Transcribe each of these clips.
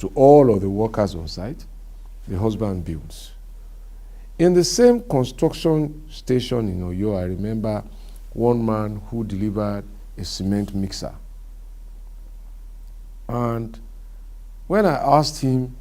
to all of the workers on site. The husband builds. In the same construction station in Oyo, I remember one man who delivered a cement mixer. And when I asked him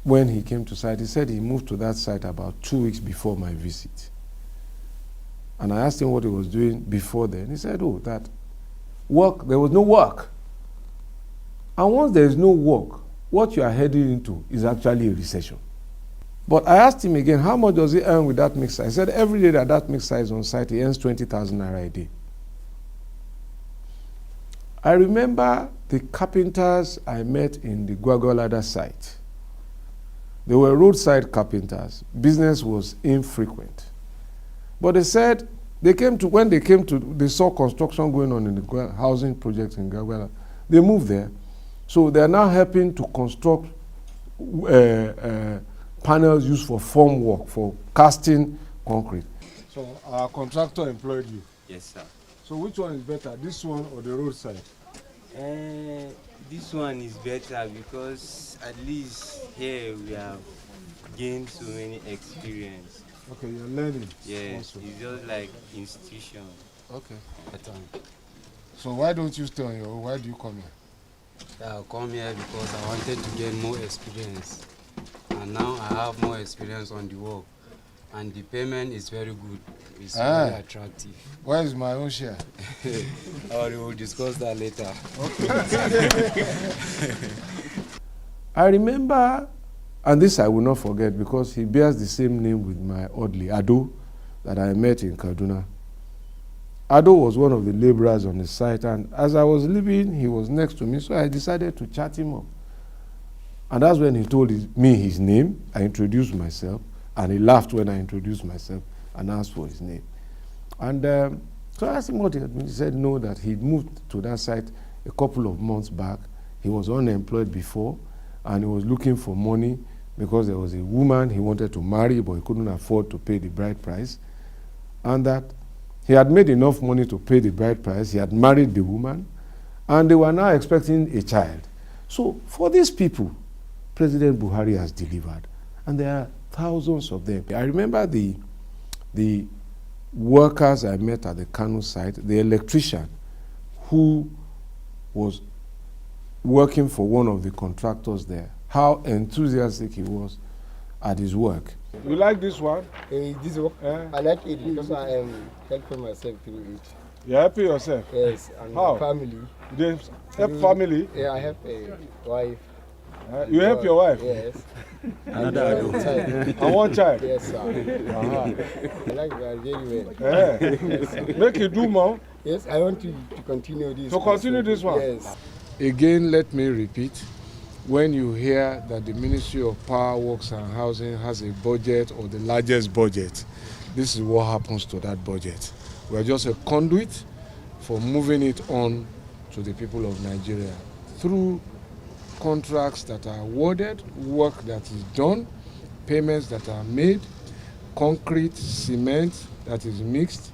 when he came to site, he said he moved to that site about 2 weeks before my visit. And I asked him what he was doing before then. He said, oh, that work, there was no work. And once there is no work, what you are heading into is actually a recession. But I asked him again, how much does he earn with that mixer? He said every day that that mixer is on site, he earns 20,000 naira a day. I remember the carpenters I met in the Gwagwalada site. They were roadside carpenters. Business was infrequent. But they said when they saw construction going on in the housing project in Gwagwalada, they moved there. So they are now helping to construct panels used for form work, for casting concrete. So our contractor employed you? Yes, sir. So which one is better, this one or the roadside? This one is better because at least here we have gained so many experience. Okay, you're learning. Yes, also. it's just like institution. Okay. So why don't you stay on your own? Why do you come here? I come here because I wanted to get more experience. And now I have more experience on the work. And the payment is very good. It's very attractive. Where is my own share? We will discuss that later. Okay. I remember, and this I will not forget because he bears the same name with my Audley, Ado, that I met in Kaduna. Ado was one of the laborers on the site, and as I was leaving, he was next to me, so I decided to chat him up. And that's when he told me his name. I introduced myself, and he laughed when I introduced myself and asked for his name. And so I asked him what he had been. He said no, that he'd moved to that site a couple of months back. He was unemployed before, and he was looking for money because there was a woman he wanted to marry, but he couldn't afford to pay the bride price. And that he had made enough money to pay the bride price. He had married the woman, and they were now expecting a child. So for these people, President Buhari has delivered, and there are thousands of them. I remember the workers I met at the Kano site, the electrician who was working for one of the contractors there, how enthusiastic he was at his work. You like this one? This one? I like it because I am helping myself through it. You're helping yourself? Yes, and how? My family. You help family? Yeah, I have a wife. You help your wife? Yes. Another child. And one child? Yes, sir. I like that very well. Yes, make you do more? Yes, I want to continue this. To continue this one? Yes. Again, let me repeat. When you hear that the Ministry of Power, Works and Housing has a budget or the largest budget, this is what happens to that budget. We are just a conduit for moving it on to the people of Nigeria through contracts that are awarded, work that is done, payments that are made, concrete, cement that is mixed,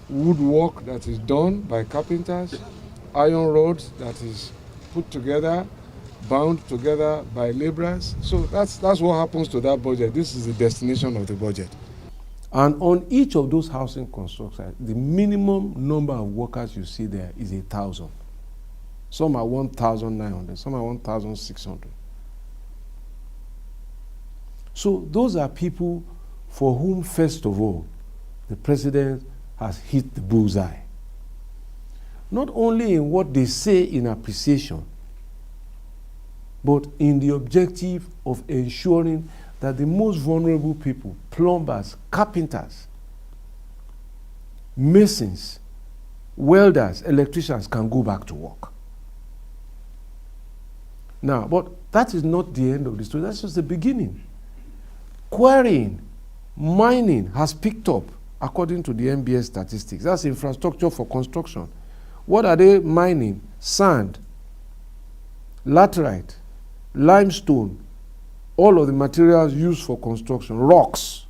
woodwork that is done by carpenters, iron rods that is put together, bound together by laborers. So that's what happens to that budget. This is the destination of the budget. And on each of those housing constructions, the minimum number of workers you see there is 1,000. Some are 1,900, some are 1,600. So those are people for whom, first of all, the president has hit the bullseye. Not only in what they say in appreciation, but in the objective of ensuring that the most vulnerable people, plumbers, carpenters, masons, welders, electricians can go back to work. Now, but that is not the end of the story. That's just the beginning. Quarrying, mining has picked up according to the NBS statistics. That's infrastructure for construction. What are they mining? Sand, laterite, limestone, all of the materials used for construction, rocks.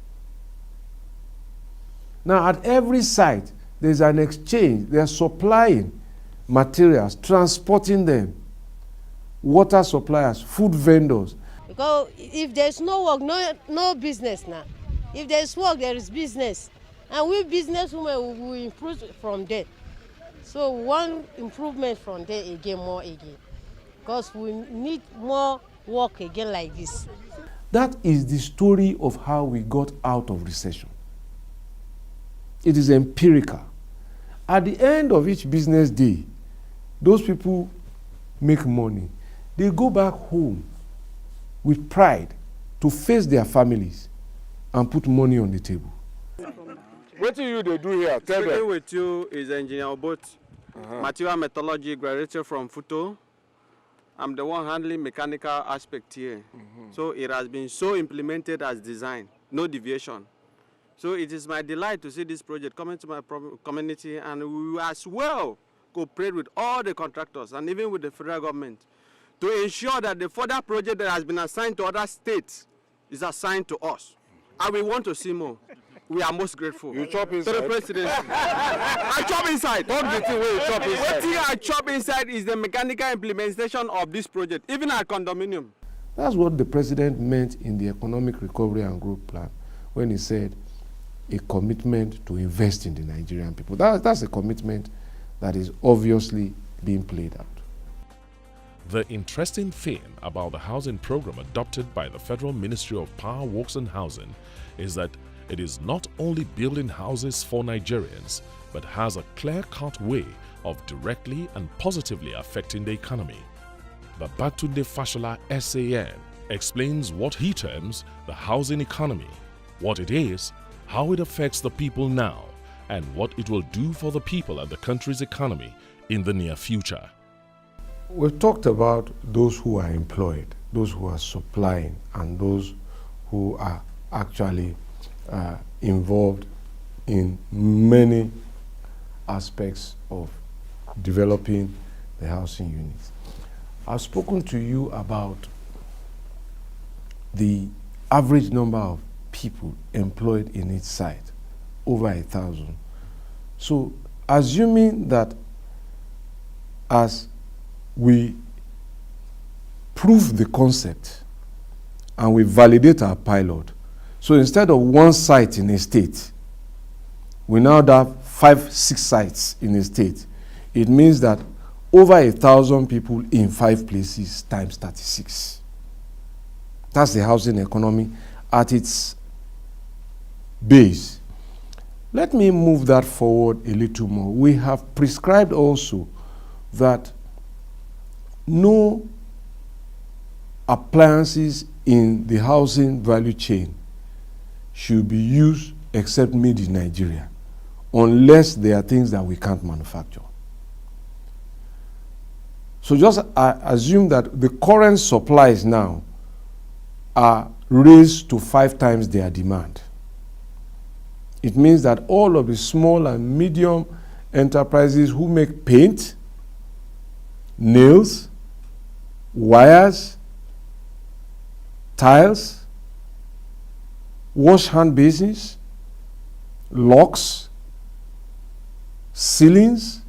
Now, at every site, there's an exchange. They're supplying materials, transporting them. water suppliers, food vendors. Because if there's no work, no business now. If there's work, there is business. And we businesswomen will improve from there. So one improvement from there again, more again. Because we need more work again like this. That is the story of how we got out of recession. It is empirical. At the end of each business day, those people make money. They go back home with pride to face their families and put money on the table. What do you do here? Tell Speaking them. with you is Engineer Obot, material methodology graduate from Futo. I'm the one handling mechanical aspect here. So it has been so implemented as designed, no deviation. So it is my delight to see this project coming to my community, and we will as well cooperate with all the contractors and even with the federal government to ensure that the further project that has been assigned to other states is assigned to us. And we want to see more. We are most grateful. You chop To inside. the presidency. I chop inside. Talk the thing where you chop What inside. thing I chop inside is the mechanical implementation of this project, even our condominium. That's what the president meant in the Economic Recovery and Growth Plan when he said a commitment to invest in the Nigerian people. That's a commitment that is obviously being played out. The interesting thing about the housing program adopted by the Federal Ministry of Power, Works and Housing is that it is not only building houses for Nigerians, but has a clear-cut way of directly and positively affecting the economy. Babatunde Fashola SAN explains what he terms the housing economy, what it is, how it affects the people now, and what it will do for the people and the country's economy in the near future. We've talked about those who are employed, those who are supplying, and those who are actually involved in many aspects of developing the housing units. I've spoken to you about the average number of people employed in each site, over 1,000. So, assuming that as we prove the concept and we validate our pilot, so instead of one site in a state, we now have 5-6 sites in a state. It means that over 1,000 people in 5 places times 36. That's the housing economy at its base. Let me move that forward a little more. We have prescribed also that no appliances in the housing value chain should be used except made in Nigeria, unless there are things that we can't manufacture. So just assume that the current supplies now are raised to 5 times their demand. It means that all of the small and medium enterprises who make paint, nails, wires, tiles, wash hand basins, locks, ceilings,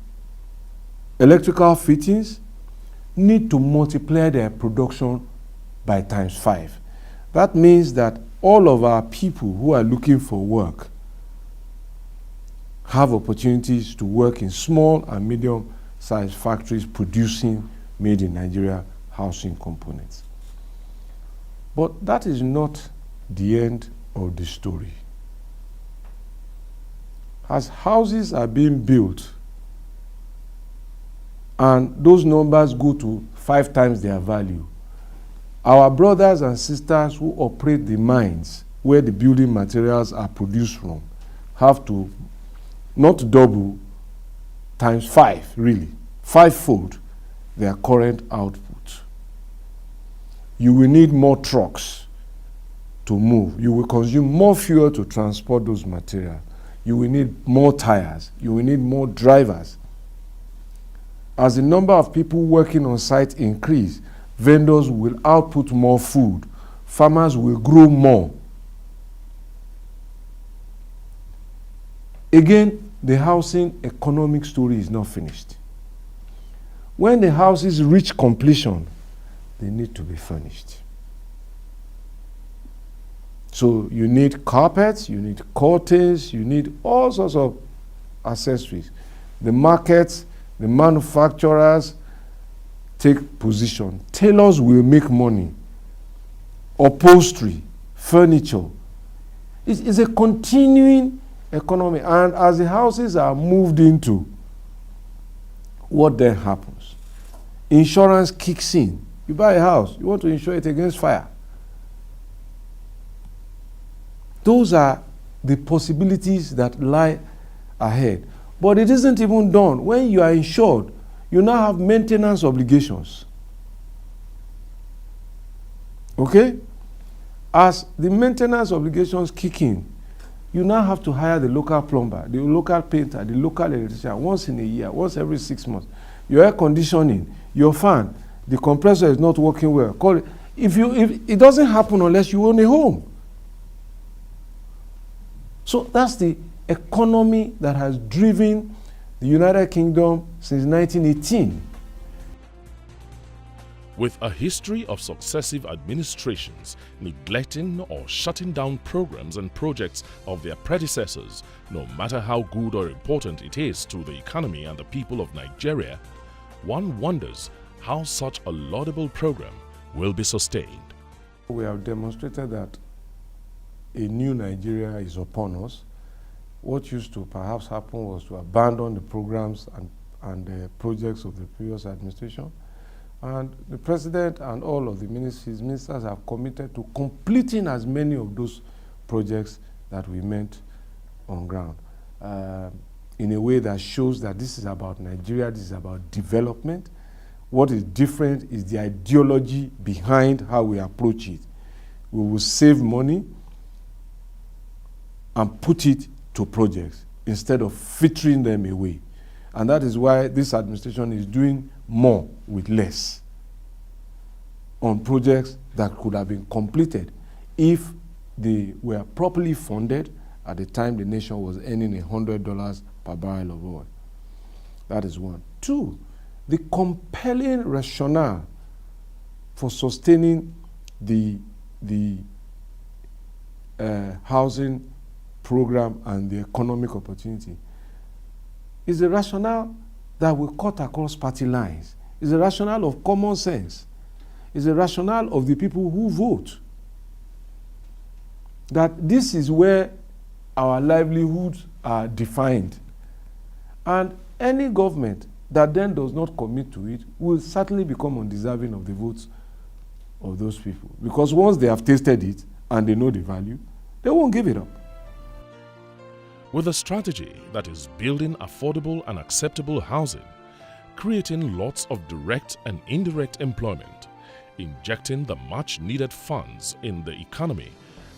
electrical fittings need to multiply their production by times 5. That means that all of our people who are looking for work have opportunities to work in small and medium-sized factories producing made in Nigeria housing components. But that is not the end of the story. As houses are being built and those numbers go to 5 times their value, our brothers and sisters who operate the mines where the building materials are produced from have to not double, times 5, really, 5-fold their current output. You will need more trucks to move. You will consume more fuel to transport those materials. You will need more tires. You will need more drivers. As the number of people working on site increase, vendors will output more food. Farmers will grow more. Again, the housing economic story is not finished. When the houses reach completion they need to be furnished. So you need carpets, you need curtains, you need all sorts of accessories. The markets, the manufacturers take position. Tailors will make money. Upholstery, furniture. It's a continuing economy. And as the houses are moved into, what then happens? Insurance kicks in. You buy a house, you want to insure it against fire. Those are the possibilities that lie ahead. But it isn't even done. When you are insured, you now have maintenance obligations. Okay? As the maintenance obligations kick in, you now have to hire the local plumber, the local painter, the local electrician once in a year, once every 6 months. Your air conditioning, your fan, the compressor is not working well. Call it. If it doesn't happen unless you own a home. So that's the economy that has driven the United Kingdom since 1918. With a history of successive administrations neglecting or shutting down programs and projects of their predecessors, no matter how good or important it is to the economy and the people of Nigeria, one wonders how such a laudable program will be sustained. We have demonstrated that a new Nigeria is upon us. What used to perhaps happen was to abandon the programs and the projects of the previous administration. And the president and all of the ministers have committed to completing as many of those projects that we meant on ground in a way that shows that this is about Nigeria, this is about development. What is different is the ideology behind how we approach it. We will save money and put it to projects instead of filtering them away. And that is why this administration is doing more with less on projects that could have been completed if they were properly funded at the time the nation was earning $100 per barrel of oil. That is one. Two, the compelling rationale for sustaining the housing program and the economic opportunity is a rationale that will cut across party lines. It's a rationale of common sense. It's a rationale of the people who vote. That this is where our livelihoods are defined. And any government that then does not commit to it will certainly become undeserving of the votes of those people. Because once they have tasted it and they know the value, they won't give it up. With a strategy that is building affordable and acceptable housing, creating lots of direct and indirect employment, injecting the much-needed funds in the economy,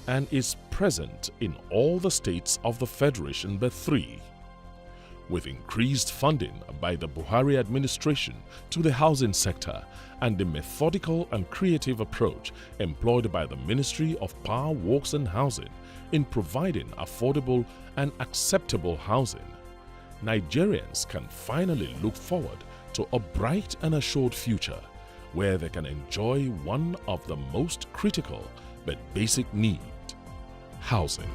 and is present in all the states of the Federation but 3. With increased funding by the Buhari administration to the housing sector and the methodical and creative approach employed by the Ministry of Power, Works and Housing in providing affordable and acceptable housing, Nigerians can finally look forward to a bright and assured future where they can enjoy one of the most critical but basic need: housing.